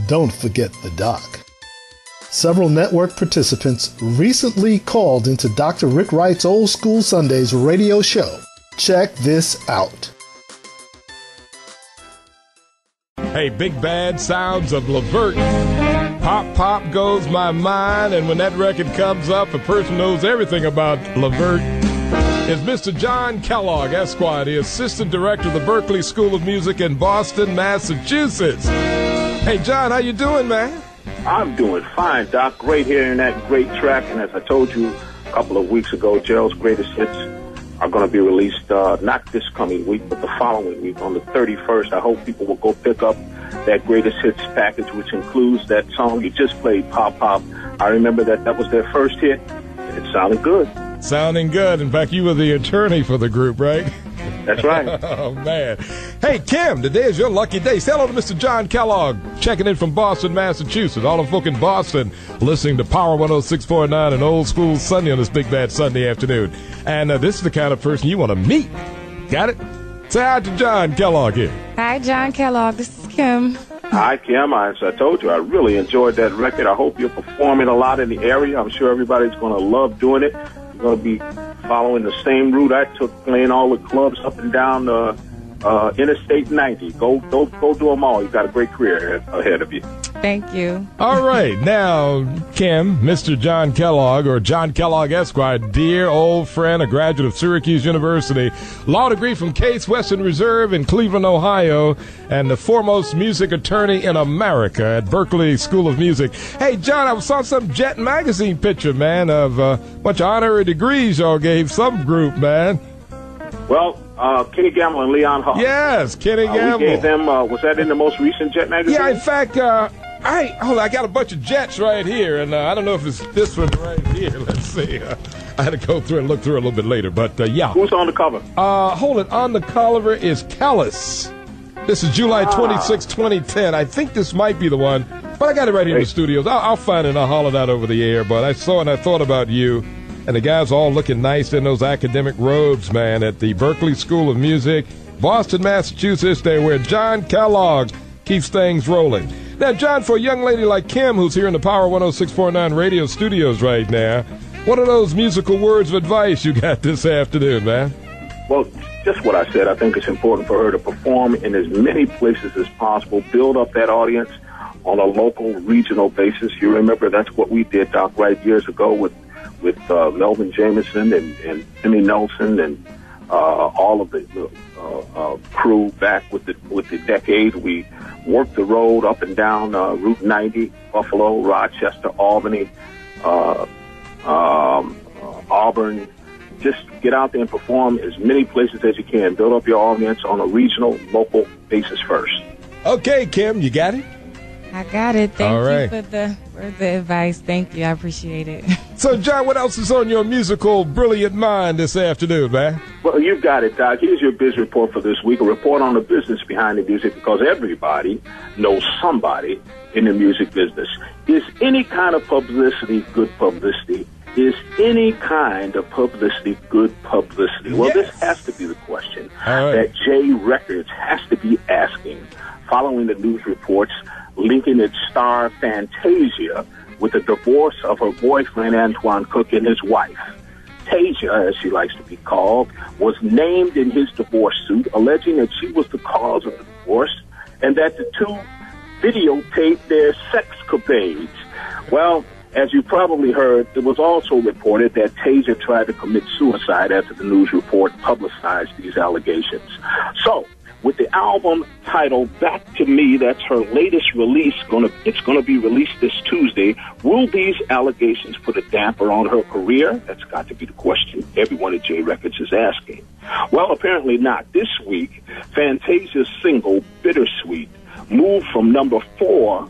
Don't forget the doc. Several network participants recently called into Dr. Rick Wright's Old School Sundays radio show. Check this out. Hey, big bad sounds of Levert. Pop, pop goes my mind, and when that record comes up, a person knows everything about Levert is Mr. John Kellogg, Esquire, the Assistant Director of the Berklee School of Music in Boston, Massachusetts. Hey, John, how you doing, man? I'm doing fine, Doc. Great hearing that great track. And as I told you a couple of weeks ago, Gerald's greatest hits are going to be released not this coming week, but the following week on the 31st. I hope people will go pick up that greatest hits package, which includes that song you just played, Pop Pop. I remember that was their first hit, and it sounded good. Sounding good. In fact, you were the attorney for the group, right? That's right. Oh, man. Hey, Kim, today is your lucky day. Say hello to Mr. John Kellogg, checking in from Boston, Massachusetts. All the folk in Boston listening to Power 106.9 and Old School Sunday on this big bad Sunday afternoon. And this is the kind of person you want to meet. Got it? Say hi to John Kellogg here. Hi, John Kellogg. This is Kim. Hi, Kim. As I told you, I really enjoyed that record. I hope you're performing a lot in the area. I'm sure everybody's going to love doing it. You're going to be following the same route I took, playing all the clubs up and down Interstate 90. Go do them all. You've got a great career ahead of you. Thank you. All right. Now, Kim, Mr. John Kellogg, or John Kellogg Esquire, dear old friend, a graduate of Syracuse University, law degree from Case Western Reserve in Cleveland, Ohio, and the foremost music attorney in America at Berklee School of Music. Hey, John, I saw some Jet magazine picture, man, of a bunch of honorary degrees y'all gave some group, man. Well, Kenny Gamble and Leon Hawes. Yes, Kenny Gamble. We gave them, was that in the most recent Jet magazine? Yeah, in fact, I got a bunch of Jets right here, and I don't know if it's this one right here. Let's see. I had to go through and look through it a little bit later, but yeah. Who's on the cover? Hold it. On the cover is Kellis. This is July 26, 2010. I think this might be the one, but I got it right here in the studios. I'll find it and I'll holler it out over the air, but I saw it and I thought about you. And the guys all looking nice in those academic robes, man, at the Berklee School of Music, Boston, Massachusetts, there where John Kellogg keeps things rolling. Now, John, for a young lady like Kim, who's here in the Power 106.9 radio studios right now, what are those musical words of advice you got this afternoon, man? Well, just what I said. I think it's important for her to perform in as many places as possible, build up that audience on a local, regional basis. You remember that's what we did, Doc, right years ago with Melvin Jameson and Jimmy Nelson and all of the crew back with the decade. We worked the road up and down Route 90, Buffalo, Rochester, Albany, Auburn. Just get out there and perform as many places as you can. Build up your audience on a regional, local basis first. Okay, Kim, you got it? I got it. Thank All right. you for the advice. Thank you. I appreciate it. So, John, what else is on your musical brilliant mind this afternoon, man? Well, you've got it, Doc. Here's your biz report for this week, a report on the business behind the music, because everybody knows somebody in the music business. Is any kind of publicity good publicity? Is any kind of publicity good publicity? Well, Yes. This has to be the question All right. that J Records has to be asking following the news reports linking its star Fantasia with the divorce of her boyfriend Antoine Cook and his wife. Tasia, as she likes to be called, was named in his divorce suit, alleging that she was the cause of the divorce and that the two videotaped their sexcapades. Well, as you probably heard, it was also reported that Tasia tried to commit suicide after the news report publicized these allegations. So, with the album titled Back to Me, that's her latest release, it's going to be released this Tuesday. Will these allegations put a damper on her career? That's got to be the question everyone at J Records is asking. Well, apparently not. This week, Fantasia's single, Bittersweet, moved from number 4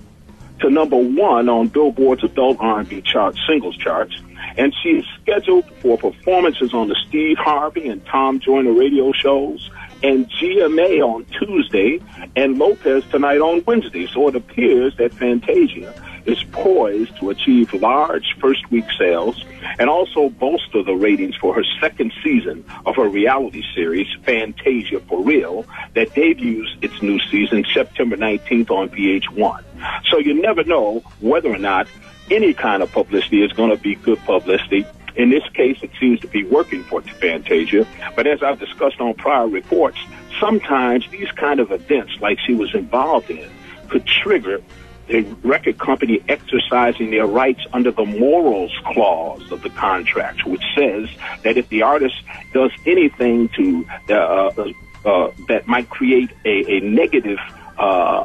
to number 1 on Billboard's adult R&B singles charts, and she is scheduled for performances on the Steve Harvey and Tom Joyner radio shows, and GMA on Tuesday, and Lopez tonight on Wednesday. So it appears that Fantasia is poised to achieve large first-week sales and also bolster the ratings for her second season of her reality series, Fantasia for Real, that debuts its new season September 19th on VH1. So you never know whether or not any kind of publicity is going to be good publicity. In this case, it seems to be working for Fantasia. But as I've discussed on prior reports, sometimes these kind of events like she was involved in could trigger the record company exercising their rights under the morals clause of the contract, which says that if the artist does anything to that might create a negative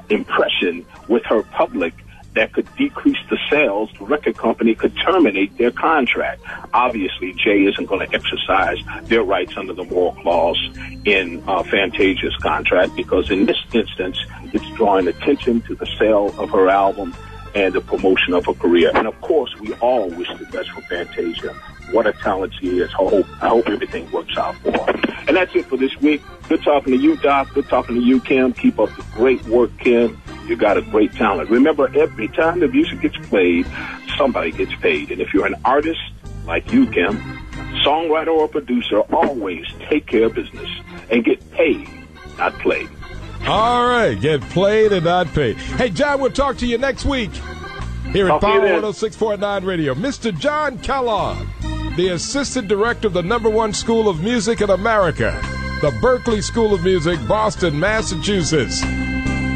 impression with her public that could decrease the sales, the record company could terminate their contract. Obviously, Jay isn't going to exercise their rights under the moral clause in Fantasia's contract, because in this instance, it's drawing attention to the sale of her album and the promotion of her career. And of course, we all wish the best for Fantasia. What a talent she is. I hope everything works out for her. And that's it for this week. Good talking to you, Doc. Good talking to you, Kim. Keep up the great work, Kim. You got a great talent. Remember, every time the music gets played, somebody gets paid. And if you're an artist like you, Kim, songwriter or producer, always take care of business and get paid, not played. All right, get played and not paid. Hey, John, we'll talk to you next week here at Power 106.9 Radio. Mr. John Kellogg, the Assistant Director of the #1 School of Music in America, the Berklee School of Music, Boston, Massachusetts.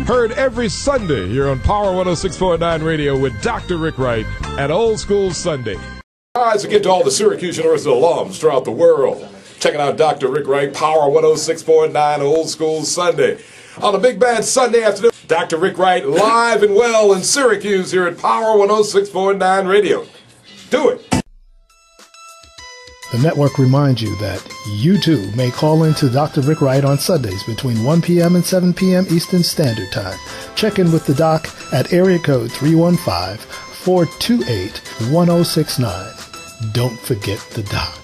Heard every Sunday here on Power 106.9 Radio with Dr. Rick Wright at Old School Sunday. All right, so get to all the Syracuse University alums throughout the world. Checking out Dr. Rick Wright, Power 106.9 Old School Sunday. On a big bad Sunday afternoon, Dr. Rick Wright live and well in Syracuse here at Power 106.9 Radio. Do it. The network reminds you that you too may call in to Dr. Rick Wright on Sundays between 1 p.m. and 7 p.m. Eastern Standard Time. Check in with the doc at area code 315-428-1069. Don't forget the doc.